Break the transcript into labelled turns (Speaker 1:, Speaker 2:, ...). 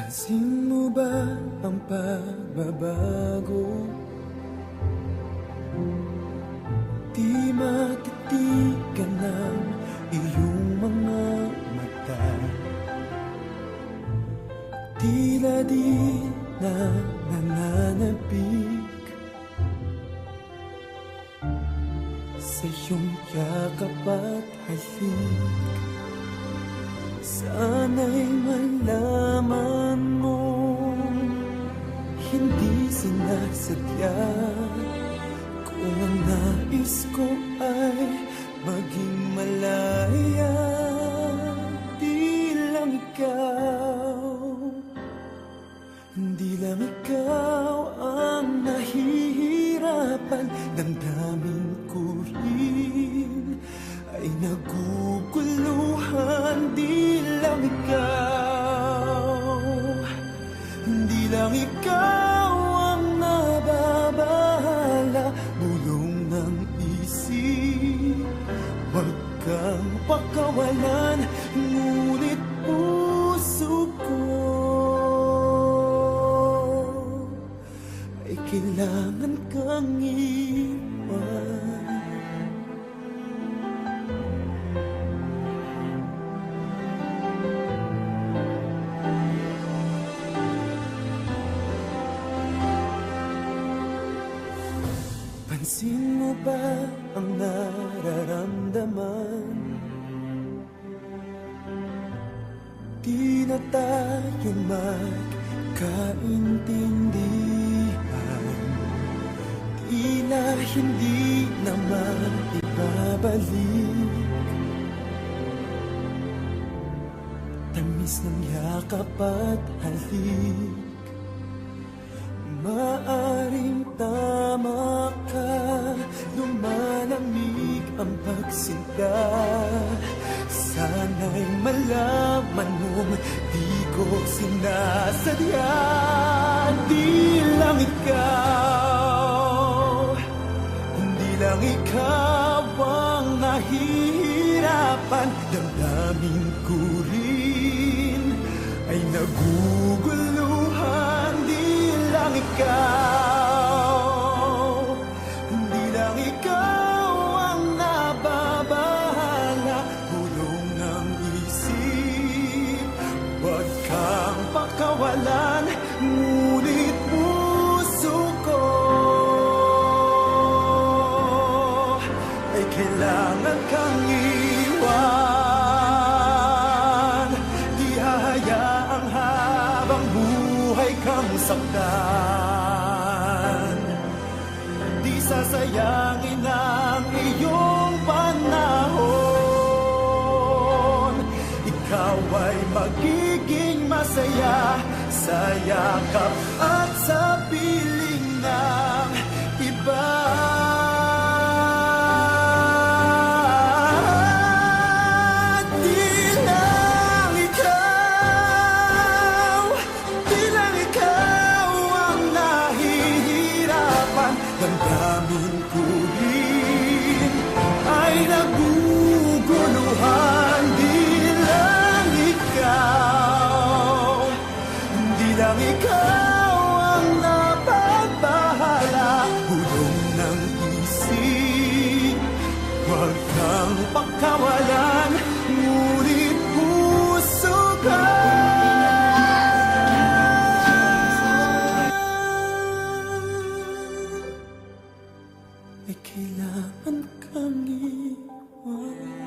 Speaker 1: Pansin mo ba ang pagbabago? Di matitigan ng iyong mga mata. Tila di na nananabik sa iyong yakap at halik. Sana'y malaman mo, hindi sinasadya. Kung ang nais ko ay maging malaya, di lang ikaw ang nahihirapan. Damdamin ko rin ay naguguluhan. Di lang ikaw ang nababahala. Bulong ng isip, huwag kang pakawalan. Ngunit puso ko ay kailangan kang iwan. Pansin mo ba ang nararamdaman? Di na tayo magkaintindihan. Tila hindi naman ibabalik tamis ng yakap at halik. Maaring tama ka, lumalamig ang pagsinta. Sana'y malaman mong di ko sinasadya. Di lang ikaw ang nahihirapan. Damdamin ko rin ay naguguluhan. Hindi lang ikaw ang nababahala. Bulong ng isip, huwag kang pakawalan. Ngunit puso ko ay kailangan kang iwan. Di hahayaang habang buhay kang saktan. Di sasayangin ang iyong panahon. Ikaw ay magiging masaya sa yakap at sa piling ng iba. Damdamin ko rin ay naguguluhan. Di lang ikaw ang napapahala. Bulong ng isip, huwag kang pakawalan. Ngunit puso ka ay kailangan kang iwan.